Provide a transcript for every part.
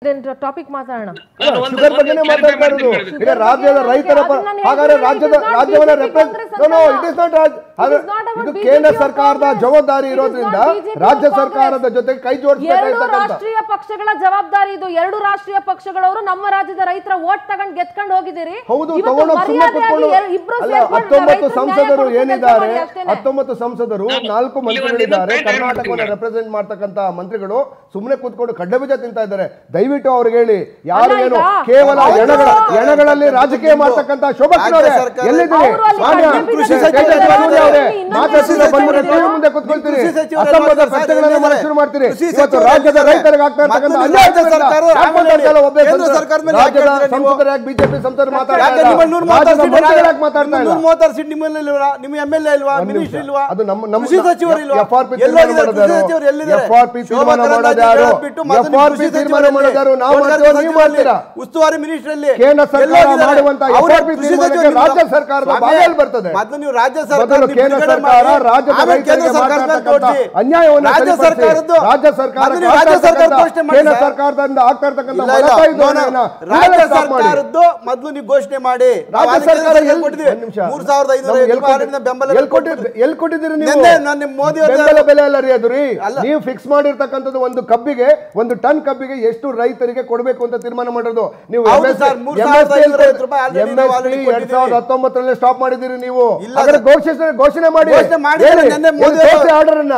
Topic ಮಾತಾಡೋಣ. Sugar ಬಗ್ಗೆನೇ ಮಾತಾಡ್ತಾ ಇರೋದು. ಈಗ ರಾಜ್ಯದ ರೈತರ ಹಾಗಾದ್ರೆ ರಾಜ್ಯವನ್ನ ಇದು ಕೇಂದ್ರ ಸರ್ಕಾರದ ಜವಾಬ್ದಾರಿ ಇರೋದ್ರಿಂದ ರಾಜ್ಯ ಸರ್ಕಾರದ ಜೊತೆ ಕೈ ಜೋಡಿಸಬೇಕಾಗಿರ್ತಕ್ಕಂಥ ರಾಷ್ಟ್ರೀಯ ಪಕ್ಷಗಳ ಜವಾಬ್ದಾರಿ ಇದು. ಎರಡು ರಾಷ್ಟ್ರೀಯ ಪಕ್ಷಗಳವರು ನಮ್ಮ ರಾಜ್ಯದ ರೈತರ ವೋಟ್ ತಗೊಂಡು ಗೆದ್ಕೊಂಡು ಹೋಗಿದ್ದೀರಿ. ಹೌದು, ತಗೊಂಡು ಸುಮ್ಮನೆ ಕೂತ್ಕೊಂಡು ಅಲ್ಲ. 19 ಸಂಸದರು ಏನಿದ್ದಾರೆ, 19 ಸಂಸದರು 4 ಮಂತ್ರಿಗಳಿದ್ದಾರೆ. ಕರ್ನಾಟಕವನ್ನು ರೆಪ್ರೆಸೆಂಟ್ ಮಾಡ್ತಕ್ಕಂಥ ಮಂತ್ರಿಗಳು ಸುಮ್ಮನೆ ಕೂತ್ಕೊಂಡು ಕಡ್ಡಬೀಜ ತಿಂತಾ ಇದ್ದಾರೆ. ದಯವಿಟ್ಟು ಅವ್ರಿಗೆ ಹೇಳಿ, ಯಾರು ಏನು ಕೇವಲ ಎಣಗಳಲ್ಲಿ ರಾಜಕೀಯ ಮಾಡ್ತಕ್ಕಂಥ ಶೋಭಕ್ನವರೇ ಎಲ್ಲಿದ್ದೀರಿ? ಮುಂದೆ ಕೂತ್ಕೊಳ್ತೀರಿ, ಅಸಂಬದ್ಧ ಸತ್ಯಗಳನ್ನು ಮಾಡಲು ಶುರು ಮಾಡ್ತೀರಿ. ಇವತ್ತು ರಾಜ್ಯದ ರೈತರಿಗೆ ಆಗ್ತಾ ಇರ್ತಕ್ಕಂಥ ರಾಜ್ಯದ ಸಂಸದರು ಯಾಕೆ ಬಿಜೆಪಿ ಸಂಸದರು ಮಾತಾಡ್ತಾರೆ? ಅದು ನಮ್ಮ ಸಚಿವರು ಇಲ್ವಾ? FRP ತೀರ್ಮಾನ ಮಾಡೋದಾರು ನಾವು ಉಸ್ತುವಾರಿ ಮಿನಿಸ್ಟರ್ ಅಲ್ಲಿ ಕೇಂದ್ರ ಸರ್ಕಾರ ಮಾಡುವಂತ FRP ತೀರ್ಮಾನಕ್ಕೆ ರಾಜ್ಯ ಸರ್ಕಾರದ ಬಾಯಲ್ಲಿ ಬರ್ತದೆ. ನೀವು ರಾಜ್ಯ ಸರ್ಕಾರ ಕೇಂದ್ರ ಸರ್ಕಾರ ರಾಜ್ಯದ ರೈತರಿಗೆ ಮಾಡ್ತಕ್ಕಂಥ ಅನ್ಯಾಯವನ್ನು ರಾಜ್ಯ ಸರ್ಕಾರ ಕೇಂದ್ರ ಸರ್ಕಾರದಿಂದ ಆಗ್ತಾ ಇರ್ತಕ್ಕಂಥ ರಾಜ್ಯ ಸರ್ಕಾರದ್ದು ಮೊದಲು ನೀವು ಘೋಷಣೆ ಮಾಡಿ. ರಾಜ್ಯ ಸರ್ಕಾರ 3500 ಬೆಂಬಲ ಎಲ್ಲಿ ಕೊಟ್ಟಿದ್ದೀರಿ ನೀವು? ಮೋದಿ ಬೆಂಬಲ ಬೆಲೆ ಅಲ್ಲ ರೀ ಅದು ರೀ. ನೀವು ಫಿಕ್ಸ್ ಮಾಡಿರ್ತಕ್ಕಂಥದ್ದು ಒಂದು ಕಬ್ಬಿಗೆ, ಒಂದು ಟನ್ ಕಬ್ಬಿಗೆ ಎಷ್ಟು ರೈತರಿಗೆ ಕೊಡಬೇಕು ಅಂತ ತೀರ್ಮಾನ ಮಾಡೋದು ನೀವು. 2019 ಸ್ಟಾಪ್ ಮಾಡಿದ್ದೀರಿ ನೀವು. ಘೋಷಣೆ ಮಾಡಿ ಆರ್ಡರ್ ಅನ್ನ.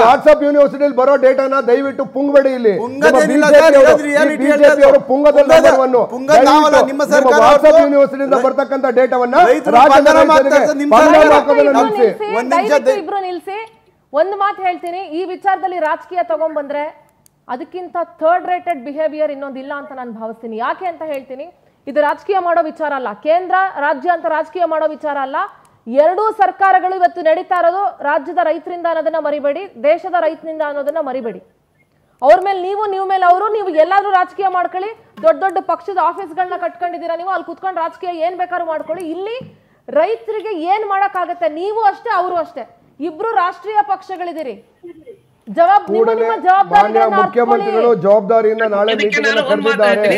ವಾಟ್ಸ್ಆಪ್ ಯೂನಿವರ್ಸಿಟಿಯಲ್ಲಿ ಬರೋ ಡೇಟಾನ ದಯವಿಟ್ಟು ಪುಂಗಬೇಡಿ. ಇಲ್ಲಿ ಬಿಜೆಪಿ ಅವರು ಪುಂಗದಲ್ಲಿ ವಾಟ್ಸ್ಆಪ್ ಯೂನಿವರ್ಸಿಟಿಯಿಂದ ಬರ್ತಕ್ಕಂಥ ಡೇಟಾವನ್ನ ನಿಲ್ಸಿ. ಒಂದು ಮಾತು ಹೇಳ್ತೀನಿ, ಈ ವಿಚಾರದಲ್ಲಿ ರಾಜಕೀಯ ತಗೊಂಡ್ಬಂದ್ರೆ ಅದಕ್ಕಿಂತ ಥರ್ಡ್ ರೇಟೆಡ್ ಬಿಹೇವಿಯರ್ ಇನ್ನೊಂದಿಲ್ಲ ಅಂತ ನಾನು ಭಾವಿಸ್ತೀನಿ. ಯಾಕೆ ಅಂತ ಹೇಳ್ತೀನಿ, ಇದು ರಾಜಕೀಯ ಮಾಡೋ ವಿಚಾರ ಅಲ್ಲ, ಕೇಂದ್ರ ರಾಜ್ಯ ಅಂತ ರಾಜಕೀಯ ಮಾಡೋ ವಿಚಾರ ಅಲ್ಲ. ಎರಡೂ ಸರ್ಕಾರಗಳು ಇವತ್ತು ನಡೀತಾ ಇರೋದು ರಾಜ್ಯದ ರೈತರಿಂದ ಅನ್ನೋದನ್ನ ಮರಿಬೇಡಿ, ದೇಶದ ರೈತನಿಂದ ಅನ್ನೋದನ್ನ ಮರಿಬೇಡಿ. ಅವ್ರ ಮೇಲೆ ನೀವು ಮೇಲೆ ಅವರು, ನೀವು ಎಲ್ಲಾದ್ರೂ ರಾಜಕೀಯ ಮಾಡ್ಕೊಳ್ಳಿ. ದೊಡ್ಡ ದೊಡ್ಡ ಪಕ್ಷದ ಆಫೀಸ್ಗಳನ್ನ ಕಟ್ಕೊಂಡಿದ್ದೀರಾ ನೀವು, ಅಲ್ಲಿ ಕುತ್ಕೊಂಡು ರಾಜಕೀಯ ಏನ್ ಬೇಕಾದ್ರೂ ಮಾಡ್ಕೊಳ್ಳಿ. ಇಲ್ಲಿ ರೈತರಿಗೆ ಏನ್ ಮಾಡಕ್ಕಾಗತ್ತೆ? ನೀವು ಅಷ್ಟೇ, ಅವರು ಅಷ್ಟೇ, ಇಬ್ರು ರಾಷ್ಟ್ರೀಯ ಪಕ್ಷಗಳಿದ್ದೀರಿ. ಮಾನ್ಯ ಮುಖ್ಯಮಂತ್ರಿಗಳು ಜವಾಬ್ದಾರಿಯಿಂದ ನಾಳೆ ಮೀಟಿಂಗ್ ಅನ್ನು ಕರೆದಿದ್ದಾರೆ.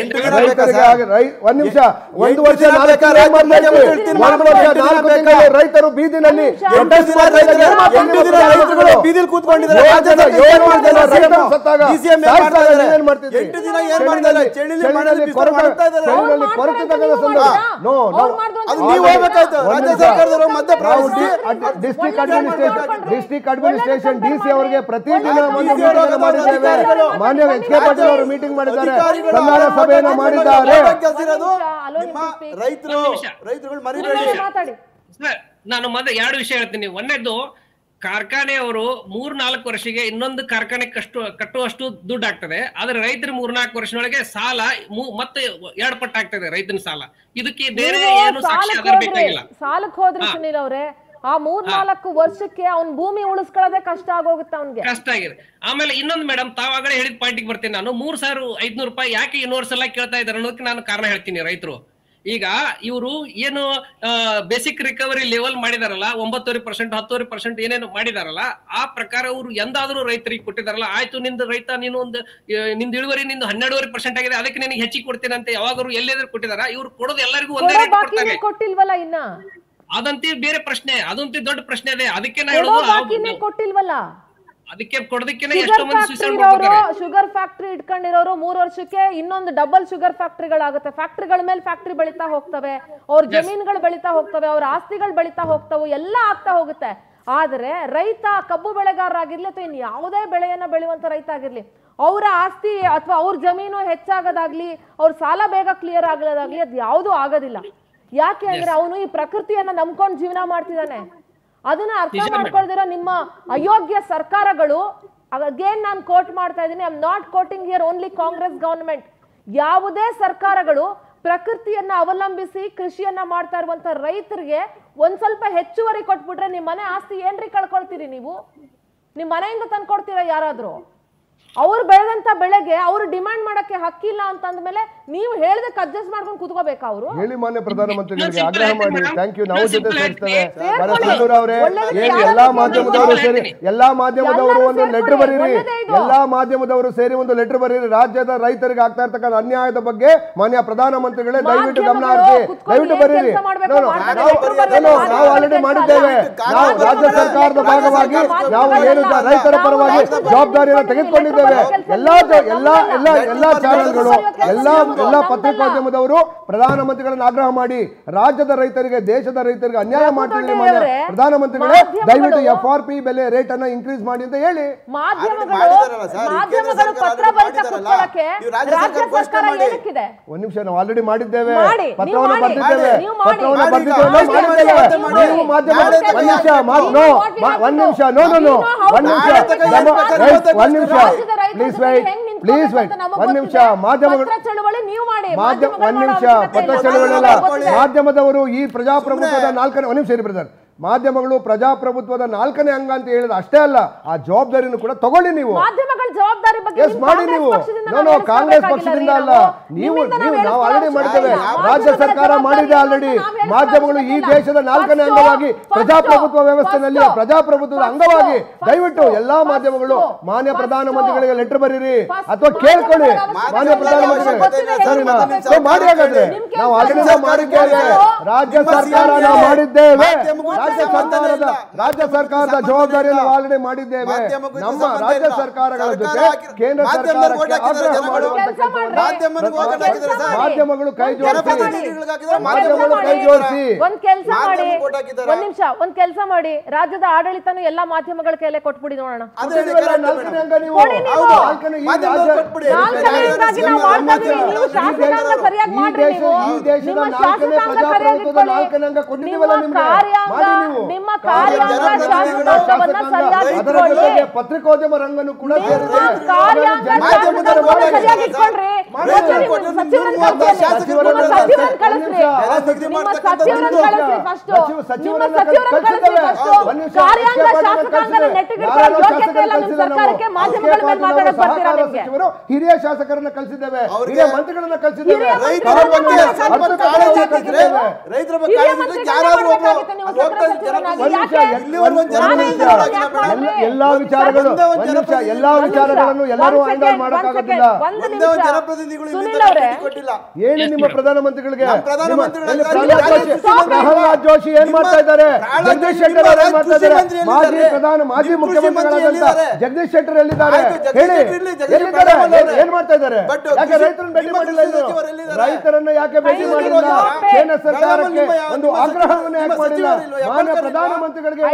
ಒಂದ್ ನಿಮಿಷ, 1 ವರ್ಷ 4 ರೈತರು ಬೀದಿನಲ್ಲಿ ಡಿಸ್ಟ್ರಿಕ್ಟ್ ಅಡ್ಮಿನಿಸ್ಟ್ರೇಷನ್ DC ಅವರಿಗೆ ಪ್ರತಿ ಮಾನ್ಯ ಎಚ್ ಕೆ ಪಾಟೀಲ್ ಅವರು ಮೀಟಿಂಗ್ ಮಾಡಿದ್ದಾರೆ, ಸಂಧಾನ ಸಭೆಯನ್ನು ಮಾಡಿದ್ದಾರೆ. ನಾನು ಮೊದಲು 2 ವಿಷಯ ಹೇಳ್ತೀನಿ. ಒಂದನೇದು, ಕಾರ್ಖಾನೆಯವರು 3-4 ವರ್ಷಕ್ಕೆ ಇನ್ನೊಂದು ಕಾರ್ಖಾನೆ ಕಟ್ಟುವಷ್ಟು ದುಡ್ಡು ಆಗ್ತದೆ. ಆದ್ರೆ ರೈತರು 3-4 ವರ್ಷದೊಳಗೆ ಸಾಲ ಮತ್ತೆ 2 ಪಟ್ಟು ಆಗ್ತದೆ ರೈತನ ಸಾಲ. ಇದಕ್ಕೆ ಬೇರೆ ಏನು ಸಾಕ್ಷ್ಯ ಆಧಾರ ಬೇಕಾಗಿಲ್ಲ. ಸಾಲಕ್ಕೆ ಹೋದ್ರೆ ಸುನೀಲ್ ಅವರೇ, ಆ 3-4 ವರ್ಷಕ್ಕೆ ಅವ್ನ ಭೂಮಿ ಉಳಿಸ್ಕೊಳ್ಳೋದೇ ಕಷ್ಟ ಆಗೋಗುತ್ತೆ, ಅವ್ನಿಗೆ ಕಷ್ಟ ಆಗಿದೆ. ಆಮೇಲೆ ಇನ್ನೊಂದು ಮೇಡಮ್, ತಾವಾಗಲೇ ಹೇಳಿದ ಪಾಯಿಂಟಿಗೆ ಬರ್ತೀನಿ ನಾನು. 3500 ರೂಪಾಯಿ ಯಾಕೆ ಯೂನಿವರ್ಸಲ್ ಆಗಿ ಕೇಳ್ತಾ ಇದ್ದಾರೆ ಅನ್ನೋದಕ್ಕೆ ನಾನು ಕಾರಣ ಹೇಳ್ತೀನಿ. ರೈತರು ಈಗ ಇವರು ಏನು ಬೇಸಿಕ್ ರಿಕವರಿ ಲೆವೆಲ್ ಮಾಡಿದಾರಲ್ಲ, 9.5%, 10% ಏನೇನು ಮಾಡಿದಾರಲ್ಲ, ಆ ಪ್ರಕಾರ ಅವರು ಎಂದಾದ್ರೂ ರೈತರಿಗೆ ಕೊಟ್ಟಿದಾರಲ್ಲ. ಆಯ್ತು, ನಿಂದು ರೈತ ನೀನು ನಿಂದು ಇಳುವರಿ ನಿಂದು 12.5% ಆಗಿದೆ, ಅದಕ್ಕೆ ನಿನಗೆ ಹೆಚ್ಚಿಗೆ ಕೊಡ್ತೇನೆ ಅಂತ ಯಾವಾಗಲೂ ಎಲ್ಲಾದ್ರೂ ಕೊಟ್ಟಿದಾರ? ಇವ್ರು ಕೊಡೋದು ಎಲ್ಲರಿಗೂ ಒಂದೇ ರೇಟ್ ಕೊಡ್ತಾರೆ. ಕೊಟ್ಟಿಲ್ವಲ್ಲ ಇನ್ನ, ಅದಂತೆ ಬೇರೆ ಪ್ರಶ್ನೆ, ಅದಂತೆ ದೊಡ್ಡ ಪ್ರಶ್ನೆ ಇದೆ. ಅದಕ್ಕೆ ನಾ ಹೇಳೋದು, ಕೊಟ್ಟಿಲ್ವಲ್ಲ, ಅದಕ್ಕೆ ಕೊಡೋದಕ್ಕೆ ಎಷ್ಟೋ ಮಂದಿ ಸೂಸೈಡ್ ಮಾಡ್ತಾರೆ. ಶುಗರ್ ಫ್ಯಾಕ್ಟರಿ ಇಟ್ಕೊಂಡಿರೋರು 3 ವರ್ಷಕ್ಕೆ ಇನ್ನೊಂದು ಡಬಲ್ ಶುಗರ್ ಫ್ಯಾಕ್ಟರಿಗಳಾಗುತ್ತೆ. ಫ್ಯಾಕ್ಟರಿಗಳ ಮೇಲೆ ಫ್ಯಾಕ್ಟರಿ ಬೆಳೀತಾ ಹೋಗ್ತವೆ, ಅವ್ರ ಜಮೀನುಗಳು ಬೆಳೀತಾ ಹೋಗ್ತವೆ, ಅವ್ರ ಆಸ್ತಿಗಳು ಬೆಳೀತಾ ಹೋಗ್ತವೆ, ಎಲ್ಲ ಆಗ್ತಾ ಹೋಗುತ್ತೆ. ಆದ್ರೆ ರೈತ, ಕಬ್ಬು ಬೆಳೆಗಾರರಾಗಿರ್ಲಿ ಅಥವಾ ಇನ್ ಯಾವುದೇ ಬೆಳೆಯನ್ನ ಬೆಳೆಯುವಂತ ರೈತ ಆಗಿರ್ಲಿ, ಅವರ ಆಸ್ತಿ ಅಥವಾ ಅವ್ರ ಜಮೀನು ಹೆಚ್ಚಾಗೋದಾಗ್ಲಿ, ಅವ್ರ ಸಾಲ ಬೇಗ ಕ್ಲಿಯರ್ ಆಗೋದಾಗ್ಲಿ, ಅದು ಯಾವುದೂ ಆಗೋದಿಲ್ಲ. ಯಾಕೆ ಅಂದ್ರೆ ಅವನು ಈ ಪ್ರಕೃತಿಯನ್ನ ನಂಬ್ಕೊಂಡು ಜೀವನ ಮಾಡ್ತಿದ್ದಾನೆ. ಅದನ್ನ ಅರ್ಥ ಮಾಡ್ಕೊಳ್ದಿರೋ ನಿಮ್ಮ ಅಯೋಗ್ಯ ಸರ್ಕಾರಗಳು, ಅಗೇನ್ ನಾನು ಕೋಟ್ ಮಾಡ್ತಾ ಇದ್ದೀನಿ, I am not quoting here only Congress government. ಯಾವುದೇ ಸರ್ಕಾರಗಳು ಪ್ರಕೃತಿಯನ್ನ ಅವಲಂಬಿಸಿ ಕೃಷಿಯನ್ನ ಮಾಡ್ತಾ ಇರುವಂತ ರೈತರಿಗೆ ಒಂದ್ ಸ್ವಲ್ಪ ಹೆಚ್ಚುವರಿ ಕೊಟ್ಬಿಟ್ರೆ ನಿಮ್ಮ ಮನೆ ಆಸ್ತಿ ಏನ್ರಿ ಕಳ್ಕೊಳ್ತೀರಿ ನೀವು? ನಿಮ್ ಮನೆಯಿಂದ ತಂದ್ಕೊಡ್ತೀರಾ ಯಾರಾದ್ರೂ? ಅವ್ರು ಬೆಳೆದಂತ ಬೆಳೆಗೆ ಅವ್ರು ಡಿಮ್ಯಾಂಡ್ ಮಾಡಕ್ ಮಾತಾಡಕ್ಕೆ ಹಕ್ಕಿಲ್ಲ ಅಂತಂದ್ಮೇಲೆ ನೀವು ಹೇಳ್ದಕ್ಕೆ ಅಡ್ಜಸ್ಟ್ ಮಾಡ್ಕೊಂಡು ಕೂತ್ಕೋಬೇಕಾ ಅವರು? ಹೇಳಿ ಮಾನ್ಯ ಪ್ರಧಾನಮಂತ್ರಿಗಳಿಗೆ ಆಗ್ರಹ ಮಾಡಿ. Thank you. ನಾವು ಜೊತೆ ಸೇರಿಸ್ತೇವೆ. ಭರತ್ ಅವರೇ, ಎಲ್ಲಾ ಮಾಧ್ಯಮದವರು ಸೇರಿ ಒಂದು ಲೆಟರ್ ಬರೀರಿ. ಎಲ್ಲಾ ಮಾಧ್ಯಮದವರು ಸೇರಿ ಒಂದು ಲೆಟರ್ ಬರೀರಿ. ರಾಜ್ಯದ ರೈತರಿಗೆ ಆಗ್ತಾ ಇರ್ತಕ್ಕಂಥ ಅನ್ಯಾಯದ ಬಗ್ಗೆ ಮಾನ್ಯ ಪ್ರಧಾನಮಂತ್ರಿಗಳೇ ದಯವಿಟ್ಟು ಗಮನ ಹರಿಸಿ, ದಯವಿಟ್ಟು ಬರೀರಿ. ನಾವು ಆಲ್ರೆಡಿ ಮಾಡಿದ್ದೇವೆ. ನಾವು ರಾಜ್ಯ ಸರ್ಕಾರದ ಭಾಗವಾಗಿ ನಾವು ಏನು ರೈತರ ಪರವಾಗಿ ಜವಾಬ್ದಾರಿಯನ್ನು ತೆಗೆದುಕೊಂಡಿದ್ದೇವೆ. ಎಲ್ಲಾ ಚಾನೆಲ್ಗಳು ಎಲ್ಲಾ ಪತ್ರಿಕೋದ್ಯಮದವರು ಪ್ರಧಾನಮಂತ್ರಿಗಳನ್ನ ಆಗ್ರಹ ಮಾಡಿ, ರಾಜ್ಯದ ರೈತರಿಗೆ ದೇಶದ ರೈತರಿಗೆ ಅನ್ಯಾಯ ಮಾಡ್ತಿದ್ದೀರಿ ಮಾನ್ಯ ಪ್ರಧಾನಮಂತ್ರಿಗಳೇ, ದಯವಿಟ್ಟು FRP ಬೆಲೆ ರೇಟ್ ಅನ್ನ ಇನ್ಕ್ರೀಸ್ ಮಾಡಿ ಅಂತ ಹೇಳಿ. ಒಂದ್ ನಿಮಿಷ, ನಾವು ಆಲ್ರೆಡಿ ಮಾಡಿದ್ದೇವೆ, ಪತ್ರವನ್ನು ಬರ್ತಿದ್ದೇವೆ. ಮಾಧ್ಯಮದವರು ಈ ಪ್ರಜಾಪ್ರಭುತ್ವದ ಮಾಧ್ಯಮಗಳು ಪ್ರಜಾಪ್ರಭುತ್ವದ 4ನೇ ಅಂಗ ಅಂತ ಹೇಳಿದ ಅಷ್ಟೇ ಅಲ್ಲ, ಆ ಜವಾಬ್ದಾರಿಯನ್ನು ಕೂಡ ತಗೊಳ್ಳಿ ನೀವು. ಮಾಧ್ಯಮಗಳ ಜವಾಬ್ದಾರಿ ಬಗ್ಗೆ ಮಾಡಿ ನೀವು. ಕಾಂಗ್ರೆಸ್ ಪಕ್ಷದಿಂದ ಅಲ್ಲ, ನೀವು ನಾವು ಆಲ್ರೆಡಿ ಮಾಡಿದ್ದೇವೆ. ರಾಜ್ಯ ಸರ್ಕಾರ ಮಾಡಿದೆ ಆಲ್ರೆಡಿ. ಮಾಧ್ಯಮಗಳು ಈ ದೇಶದ 4ನೇ ಅಂಗವಾಗಿ ಪ್ರಜಾಪ್ರಭುತ್ವ ವ್ಯವಸ್ಥೆಯಲ್ಲಿ ಪ್ರಜಾಪ್ರಭುತ್ವದ ಅಂಗವಾಗಿ ದಯವಿಟ್ಟು ಎಲ್ಲಾ ಮಾಧ್ಯಮಗಳು ಮಾನ್ಯ ಪ್ರಧಾನಮಂತ್ರಿಗಳಿಗೆ ಲೆಟರ್ ಬರೀರಿ ಅಥವಾ ಕೇಳ್ಕೊಳ್ಳಿ. ಮಾನ್ಯ ಪ್ರಧಾನಮಂತ್ರಿಗಳಿಗೆ ಸರಿನಾ? ಮಾಡಿ. ಹಾಗಾದ್ರೆ ನಾವು ಆಲ್ರೆಡಿ ಮಾಡಿದ್ದೇವೆ. ರಾಜ್ಯ ಸರ್ಕಾರ ನಾವು ಮಾಡಿದ್ದೇವೆ. ರಾಜ್ಯ ಸರ್ಕಾರದ ಜವಾಬ್ದಾರಿಯನ್ನು ಆಲ್ರೆಡಿ ಮಾಡಿದ್ದೇವೆ. ನಮ್ಮ ರಾಜ್ಯ ಸರ್ಕಾರಗಳ ಜೊತೆ ಕೇಂದ್ರ ಸರ್ಕಾರಕ್ಕೆ ಆಗ್ರಹ ಮಾಡುವಂತ ಮಾಧ್ಯಮಗಳು ಕೈ ಜೋಡಿಸಿ ಒಂದ್ ಕೆಲಸ ಮಾಡಿ, ರಾಜ್ಯದ ಆಡಳಿತನು ಎಲ್ಲಾ ಮಾಧ್ಯಮಗಳ ಕೈಲೇ ಕೊಟ್ಬಿಡಿ ನೋಡೋಣ. ನಿಮ್ಮ ಪತ್ರಿಕೋದ್ಯಮ ರಂಗನು ಕೂಡ ಹಿರಿಯ ಶಾಸಕರನ್ನ ಕಳಿಸಿದ್ದೇವೆ, ಹಿರಿಯ ಮಂತ್ರಿಗಳನ್ನ ಕಳಿಸಿದ್ದೇವೆ. ಎಲ್ಲಾ ವಿಚಾರಗಳನ್ನು ಎಲ್ಲರೂ ಹ್ಯಾಂಡಲ್ ಮಾಡಕ್ಕಾಗೋದಿಲ್ಲ. ಹೇಳಿ ನಿಮ್ಮ ಪ್ರಧಾನಮಂತ್ರಿಗಳಿಗೆ. ಪ್ರಹ್ಲಾದ್ ಜೋಶಿ ಏನ್ ಮಾಡ್ತಾ ಇದ್ದಾರೆ? ಜಗದೀಶ್ ಶೆಟ್ಟರ್ ಏನ್ ಮಾಡ್ತಾ ಇದ್ದಾರೆ? ಮಾಜಿ ಮುಖ್ಯಮಂತ್ರಿಗಳಾದಂತ ಜಗದೀಶ್ ಶೆಟ್ಟರ್ ಎಲ್ಲಿದ್ದಾರೆ? ಹೇಳಿ, ಎಲ್ಲಿದ್ದಾರೆ? ಏನ್ ಮಾಡ್ತಾ ಇದ್ದಾರೆ? ಯಾಕೆ ರೈತರನ್ನ ಭೇಟಿ ಮಾಡಿಲ್ಲ? ರೈತರನ್ನ ಯಾಕೆ ಭೇಟಿ ಮಾಡಿಲ್ಲ? ಕೇಂದ್ರ ಸರ್ಕಾರಕ್ಕೆ ಒಂದು ಆಗ್ರಹವನ್ನು ಯಾಕೆ ಮಾಡಿಲ್ಲ? ಮಾನ್ಯ ಪ್ರಧಾನಮಂತ್ರಿಗಳಿಗೆ